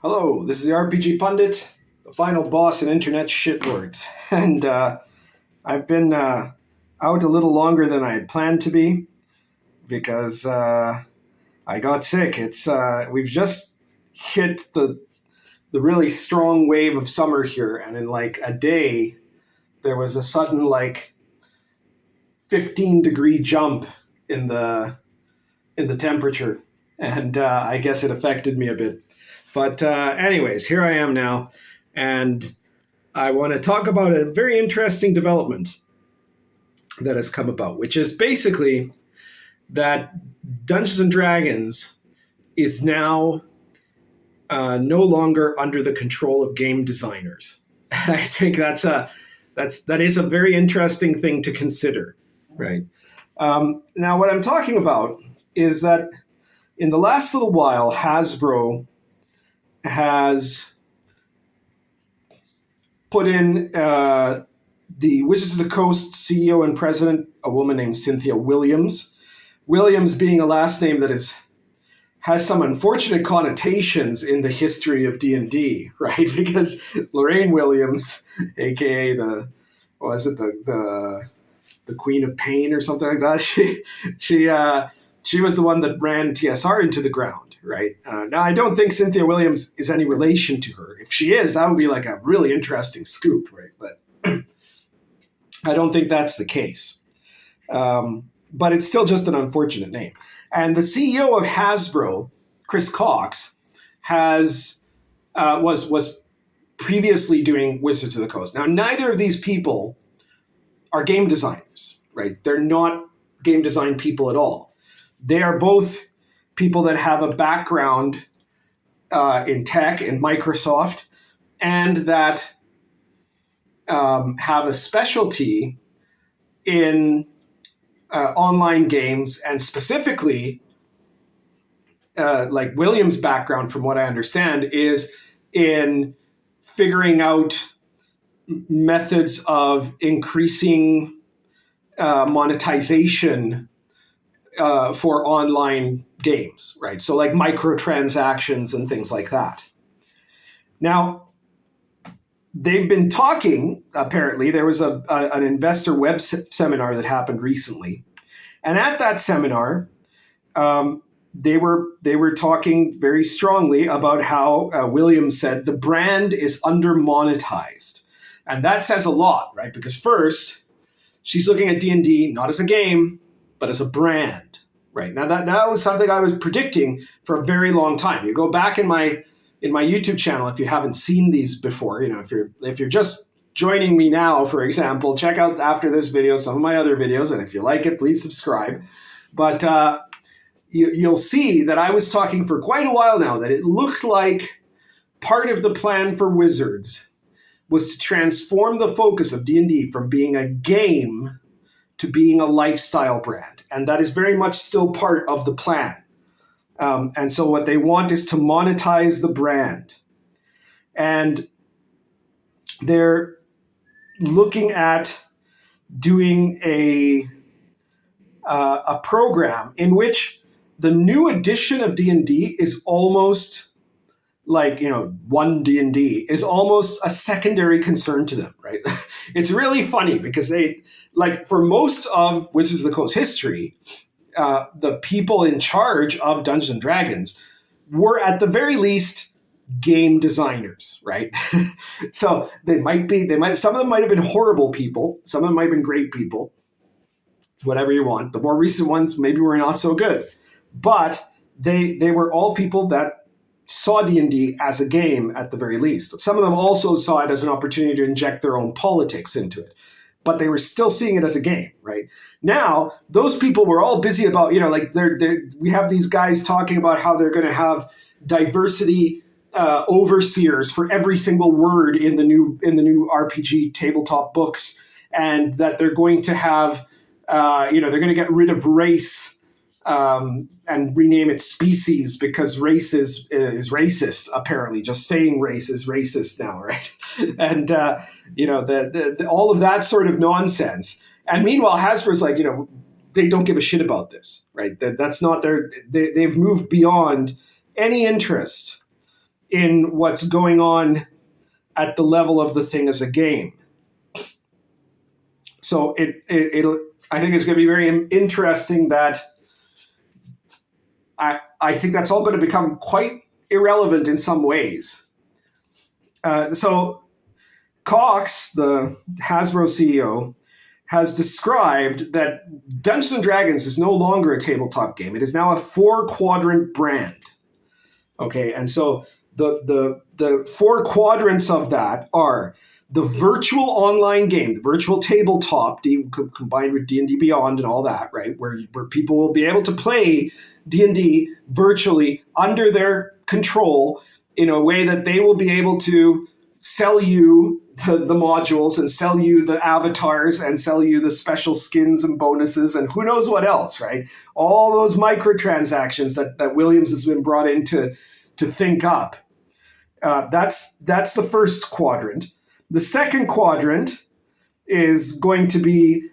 Hello, this is the RPG Pundit, the final boss in internet shitlords. And I've been out a little longer than I had planned to be because I got sick. We've just hit the really strong wave of summer here, and in like a day, there was a sudden 15-degree jump in the temperature, and I guess it affected me a bit. But anyways, here I am now, and I want to talk about a very interesting development that has come about, which is basically that Dungeons and Dragons is now no longer under the control of game designers. I think that is a very interesting thing to consider, right? Now, what I'm talking about is that in the last little while, Hasbro has put in the Wizards of the Coast CEO and president, a woman named Cynthia Williams. Williams being a last name that has some unfortunate connotations in the history of D&D, right? Because Lorraine Williams, aka the Queen of Pain or something like that, she was the one that ran TSR into the ground. Right. Now, I don't think Cynthia Williams is any relation to her. If she is, that would be like a really interesting scoop, right? But I don't think that's the case. But it's still just an unfortunate name. And the CEO of Hasbro, Chris Cox, was previously doing Wizards of the Coast. Now, neither of these people are game designers, right? They're not game design people at all. They are both people that have a background in tech and Microsoft, and that have a specialty in online games, and specifically, like Williams' background, from what I understand, is in figuring out methods of increasing monetization for online games, right? So like microtransactions and things like that. Now, they've been talking, apparently, there was an investor web seminar that happened recently. And at that seminar, they were talking very strongly about how Williams said the brand is under-monetized. And that says a lot, right? Because first, she's looking at D&D not as a game, but as a brand, right? Now that was something I was predicting for a very long time. You go back in my YouTube channel, if you haven't seen these before, if you're just joining me now, for example, check out after this video some of my other videos, and if you like it, please subscribe. But you'll see that I was talking for quite a while now that it looked like part of the plan for Wizards was to transform the focus of D&D from being a game to being a lifestyle brand. And that is very much still part of the plan. And so what they want is to monetize the brand. And they're looking at doing a program in which the new edition of D&D is almost like, one D&D is almost a secondary concern to them, right? It's really funny because they, like, for most of Wizards of the Coast history, the people in charge of Dungeons and Dragons were at the very least game designers, right? So some of them might have been horrible people. Some of them might have been great people, whatever you want. The more recent ones maybe were not so good, but they were all people that saw D&D as a game at the very least. Some of them also saw it as an opportunity to inject their own politics into it, but they were still seeing it as a game, right? Now, those people were all busy about, we have these guys talking about how they're going to have diversity overseers for every single word in the new RPG tabletop books, and that they're going to have, they're going to get rid of race and rename it species because race is racist. Apparently, just saying race is racist now, right? And all of that sort of nonsense. And meanwhile, Hasbro's like, they don't give a shit about this, right? That's not they've moved beyond any interest in what's going on at the level of the thing as a game. So I think it's going to be very interesting that I think that's all going to become quite irrelevant in some ways. So Cox, the Hasbro CEO, has described that Dungeons and Dragons is no longer a tabletop game. It is now a 4-quadrant brand. Okay, and so the 4 quadrants of that are the virtual online game, the virtual tabletop, combined with D&D Beyond and all that, right? Where people will be able to play D&D virtually under their control in a way that they will be able to sell you the modules and sell you the avatars and sell you the special skins and bonuses and who knows what else, right? All those microtransactions that Williams has been brought in to think up. That's the first quadrant. The second quadrant is going to be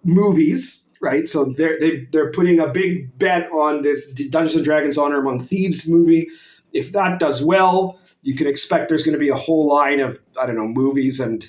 movies, right? So they're putting a big bet on this Dungeons and Dragons Honor Among Thieves movie. If that does well, you can expect there's going to be a whole line of, I don't know, movies and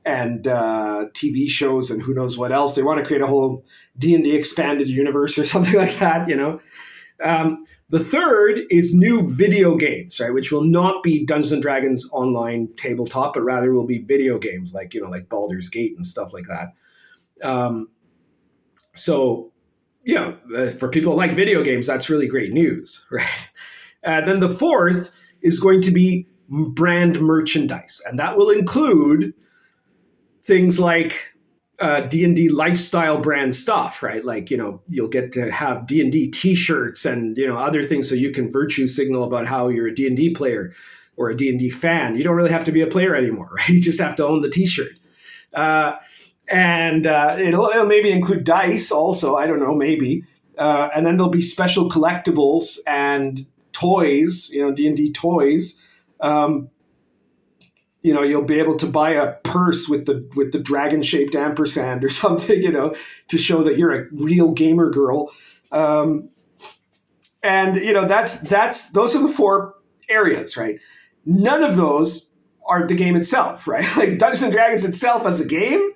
TV shows and who knows what else. They want to create a whole D&D expanded universe or something like that, you know. The third is new video games, right, which will not be Dungeons and Dragons online tabletop, but rather will be video games like Baldur's Gate and stuff like that. For people who like video games, that's really great news, right? Then the fourth is going to be brand merchandise, and that will include things like D&D lifestyle brand stuff, right? Like, you'll get to have D&D t-shirts and, other things so you can virtue signal about how you're a D&D player or a D&D fan. You don't really have to be a player anymore, right? You just have to own the t-shirt. And it'll maybe include dice also. I don't know, maybe. And then there'll be special collectibles and toys, D&D toys. You'll be able to buy a purse with the dragon-shaped ampersand or something, to show that you're a real gamer girl. Those are the 4 areas, right? None of those are the game itself, right? Like Dungeons and Dragons itself as a game,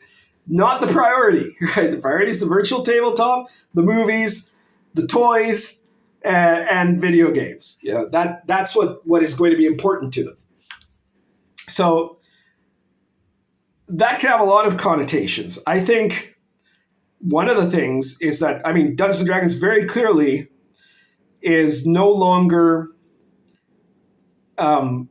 not the priority, right? The priority is the virtual tabletop, the movies, the toys, and video games. That's what is going to be important to them. So that can have a lot of connotations. I think one of the things is that, Dungeons & Dragons very clearly is no longer under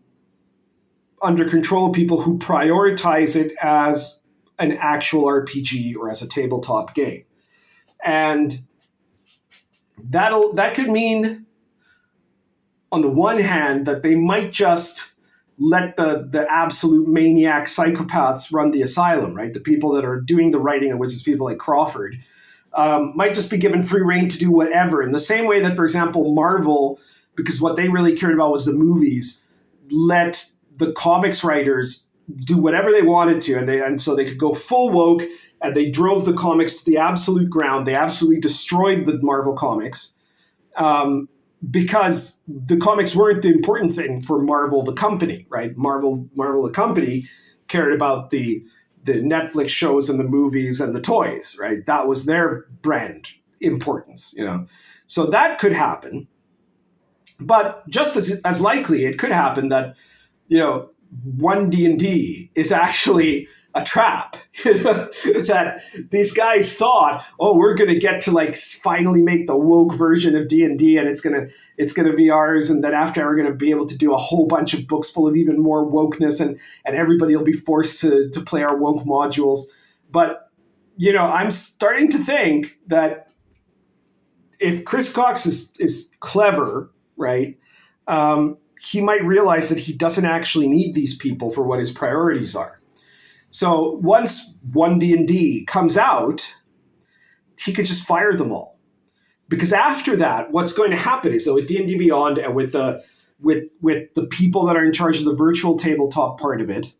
control of people who prioritize it as an actual RPG or as a tabletop game. And that could mean, on the one hand, that they might just let the absolute maniac psychopaths run the asylum, right? The people that are doing the writing, which is people like Crawford, might just be given free rein to do whatever. In the same way that, for example, Marvel, because what they really cared about was the movies, let the comics writers do whatever they wanted to, and so they could go full woke, and they drove the comics to the absolute ground. They absolutely destroyed the Marvel comics. Because the comics weren't the important thing for Marvel, the company, right? Marvel, the company, cared about the Netflix shows and the movies and the toys, right? That was their brand importance, So that could happen. But just as likely, it could happen that, onednd is actually a trap. That these guys thought, we're going to get to finally make the woke version of D&D, and it's going to be ours, and then after we're going to be able to do a whole bunch of books full of even more wokeness, and everybody will be forced to play our woke modules. But I'm starting to think that if Chris Cox is clever, right, he might realize that he doesn't actually need these people for what his priorities are. So once onednd comes out, he could just fire them all. Because after that, what's going to happen is that with D&D Beyond and with the people that are in charge of the virtual tabletop part of it,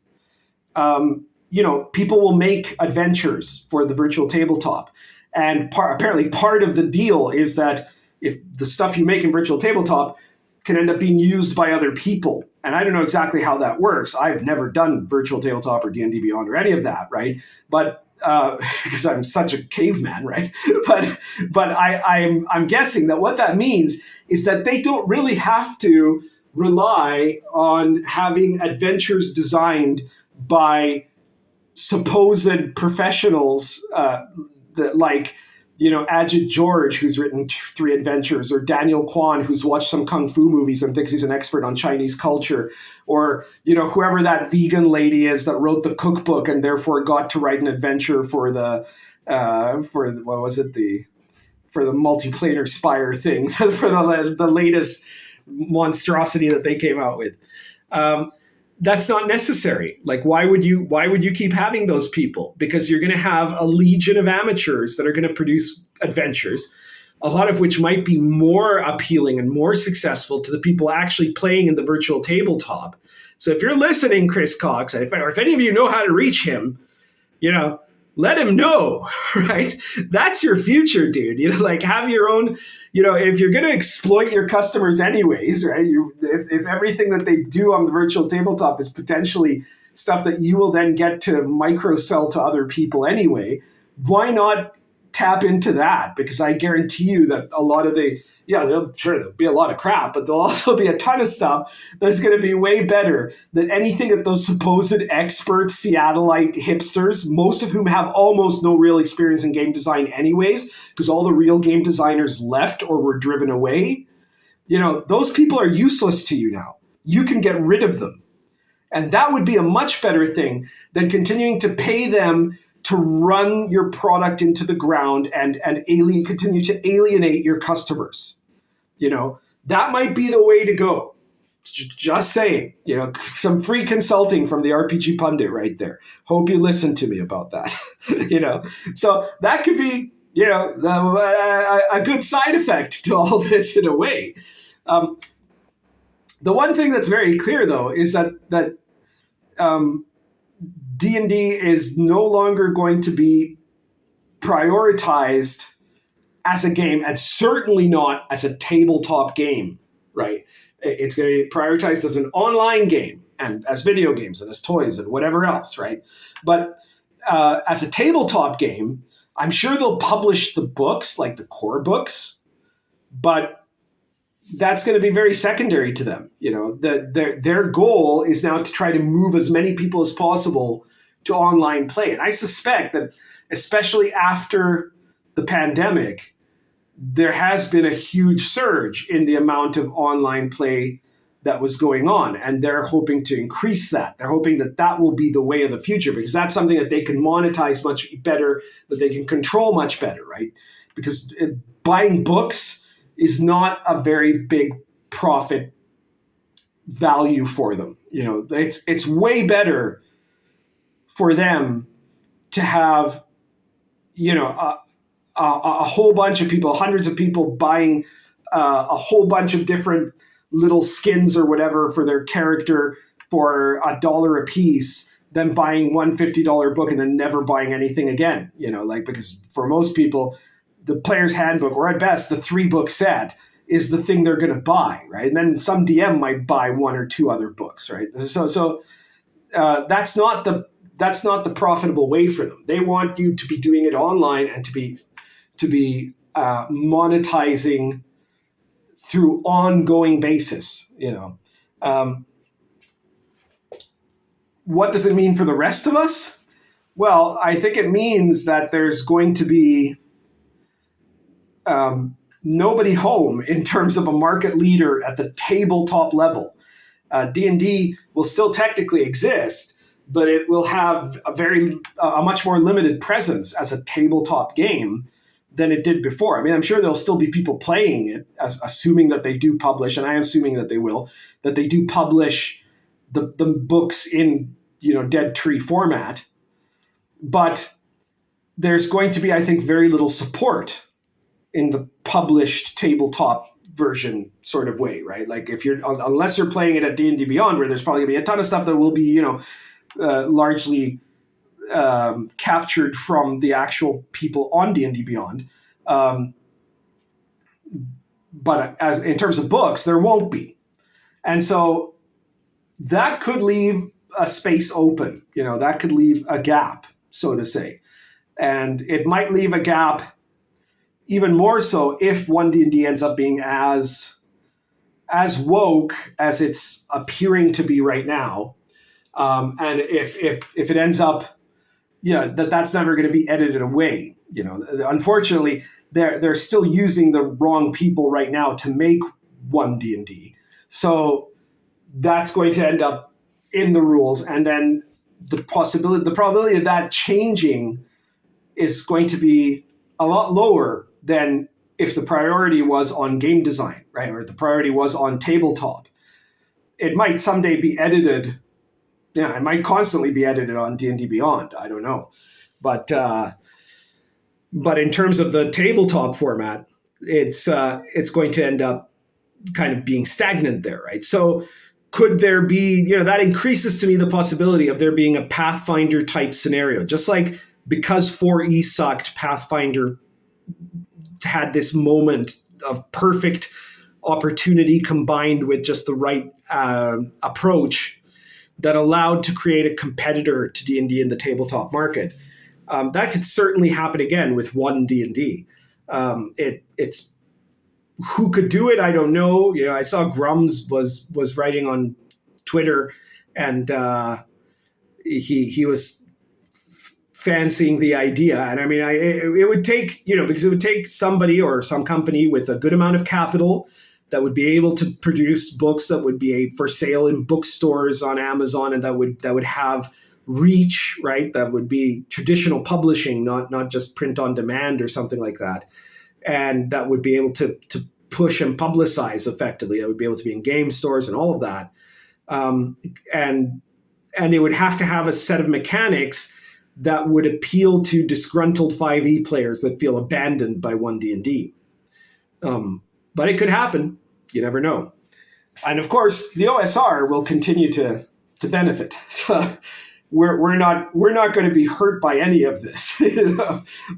people will make adventures for the virtual tabletop. And apparently part of the deal is that if the stuff you make in virtual tabletop can end up being used by other people. And I don't know exactly how that works. I've never done virtual tabletop or D&D Beyond or any of that, right? But because I'm such a caveman, right? but I'm guessing that what that means is that they don't really have to rely on having adventures designed by supposed professionals that like, Ajit George, who's written 3 adventures, or Daniel Kwan, who's watched some kung fu movies and thinks he's an expert on Chinese culture, or, whoever that vegan lady is that wrote the cookbook and therefore got to write an adventure for the multiplanar spire thing, for the latest monstrosity that they came out with. That's not necessary. Like, why would you keep having those people? Because you're going to have a legion of amateurs that are going to produce adventures, a lot of which might be more appealing and more successful to the people actually playing in the virtual tabletop. So if you're listening, Chris Cox, or if any of you know how to reach him, let him know, right? That's your future, dude. Like, have your own, if you're going to exploit your customers anyways, right? If everything that they do on the virtual tabletop is potentially stuff that you will then get to microsell to other people anyway, why not tap into that? Because I guarantee you that a lot of there'll be a lot of crap, but there'll also be a ton of stuff that's going to be way better than anything that those supposed expert Seattleite hipsters, most of whom have almost no real experience in game design anyways, because all the real game designers left or were driven away. Those people are useless to you now. You can get rid of them. And that would be a much better thing than continuing to pay them to run your product into the ground and continue to alienate your customers. That might be the way to go. Just saying, some free consulting from the RPG pundit right there. Hope you listen to me about that. So that could be, a good side effect to all this in a way. The one thing that's very clear, though, is that D&D is no longer going to be prioritized as a game, and certainly not as a tabletop game, right? It's going to be prioritized as an online game and as video games and as toys and whatever else, right? But as a tabletop game, I'm sure they'll publish the books, like the core books, but that's going to be very secondary to them. Their goal is now to try to move as many people as possible to online play. And I suspect that, especially after the pandemic, there has been a huge surge in the amount of online play that was going on. And they're hoping to increase that. They're hoping that that will be the way of the future, because that's something that they can monetize much better, that they can control much better, right? Because buying books is not a very big profit value for them. It's way better for them to have, a whole bunch of people, hundreds of people buying a whole bunch of different little skins or whatever for their character for $1 a piece than buying one $50 book and then never buying anything again. Because for most people, the player's handbook, or at best the 3-book set, is the thing they're going to buy, right? And then some DM might buy 1 or 2 other books, right? So that's not the profitable way for them. They want you to be doing it online and to be monetizing through ongoing basis. What does it mean for the rest of us? Well, I think it means that there's going to be nobody home in terms of a market leader at the tabletop level. D&D will still technically exist, but it will have a much more limited presence as a tabletop game than it did before. I mean, I'm sure there'll still be people playing it, assuming that they do publish, and I am assuming that they will, that they do publish the books in Dead Tree format. But there's going to be, I think, very little support in the published tabletop version sort of way, right? Like unless you're playing it at D&D Beyond, where there's probably gonna be a ton of stuff that will be, largely captured from the actual people on D&D Beyond. But as in terms of books, there won't be. And so that could leave a space open, that could leave a gap, so to say. And it might leave a gap even more so if onednd ends up being as woke as it's appearing to be right now. And if it ends up, that's never going to be edited away. Unfortunately, they're still using the wrong people right now to make onednd. So that's going to end up in the rules, and then the probability of that changing is going to be a lot lower than if the priority was on game design, right? Or the priority was on tabletop. It might someday be edited. It might constantly be edited on D&D Beyond. I don't know. But in terms of the tabletop format, it's going to end up kind of being stagnant there, right? So could there be, that increases to me the possibility of there being a Pathfinder type scenario, just like because 4E sucked, Pathfinder had this moment of perfect opportunity combined with just the right approach that allowed to create a competitor to D&D in the tabletop market. That could certainly happen again with onednd. It's who could do it, I don't know. I saw Grums was writing on Twitter, and he was fancying the idea. And I mean, it would take, because it would take somebody or some company with a good amount of capital that would be able to produce books that would be for sale in bookstores on Amazon, and that would have reach, right? That would be traditional publishing, not just print on demand or something like that. And that would be able to push and publicize effectively. It would be able to be in game stores and all of that. And it would have to have a set of mechanics that would appeal to disgruntled 5e players that feel abandoned by onednd. But it could happen. You never know. And of course, the OSR will continue to benefit. So we're not going to be hurt by any of this.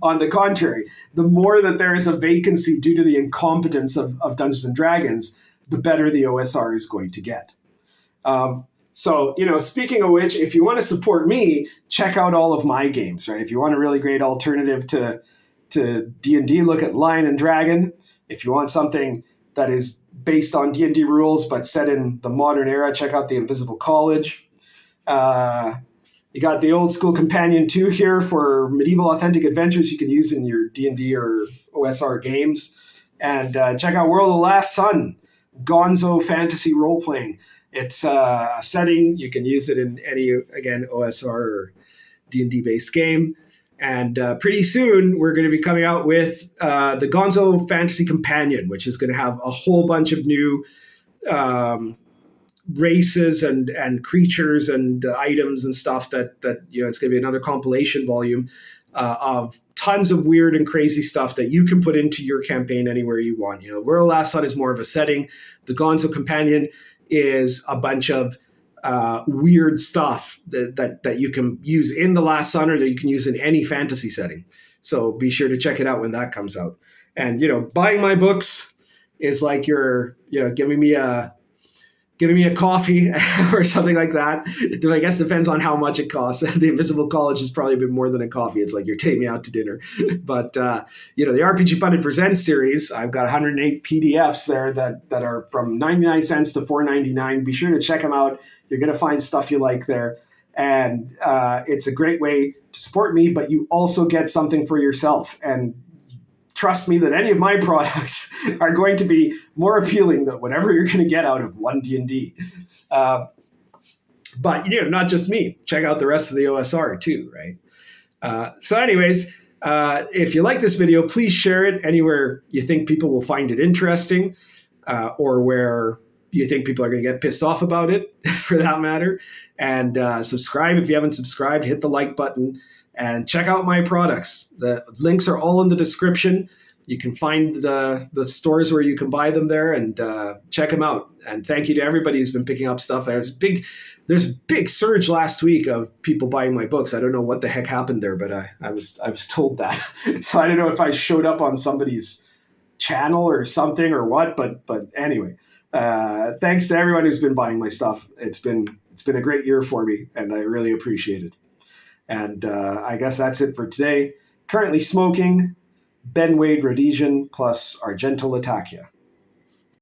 On the contrary, the more that there is a vacancy due to the incompetence of Dungeons and Dragons, the better the OSR is going to get. So, speaking of which, if you want to support me, check out all of my games, right? If you want a really great alternative to D&D, look at Lion and Dragon. If you want something that is based on D&D rules but set in the modern era, check out The Invisible College. You got the Old School Companion 2 here for medieval authentic adventures you can use in your D&D or OSR games. And check out World of the Last Sun, gonzo fantasy role-playing. It's a setting. You can use it in any, again, OSR or D&D based game. And pretty soon, we're going to be coming out with the Gonzo Fantasy Companion, which is going to have a whole bunch of new races and creatures and items and stuff that it's going to be another compilation volume of tons of weird and crazy stuff that you can put into your campaign anywhere you want. World of Last Sun is more of a setting. The Gonzo Companion is a bunch of weird stuff that you can use in The Last Sun or that you can use in any fantasy setting. So be sure to check it out when that comes out. And, buying my books is like you're, giving me a coffee or something like that. I guess depends on how much it costs. The Invisible College is probably a bit more than a coffee. It's like you're taking me out to dinner. But, the RPG Pundit Presents series, I've got 108 PDFs there that are from 99 cents to $4.99. Be sure to check them out. You're going to find stuff you like there. And it's a great way to support me, but you also get something for yourself. And trust me that any of my products are going to be more appealing than whatever you're going to get out of onednd. But, not just me. Check out the rest of the OSR too, right? So anyways, if you like this video, please share it anywhere you think people will find it interesting, or where you think people are going to get pissed off about it, for that matter. And subscribe if you haven't subscribed. Hit the like button. And check out my products. The links are all in the description. You can find the stores where you can buy them there, and check them out. And thank you to everybody who's been picking up stuff. There's a big surge last week of people buying my books. I don't know what the heck happened there, but I was told that. So I don't know if I showed up on somebody's channel or something or what, but anyway, Thanks to everyone who's been buying my stuff. It's been a great year for me, and I really appreciate it. And I guess that's it for today. Currently smoking Ben Wade Rhodesian plus Argento Latakia.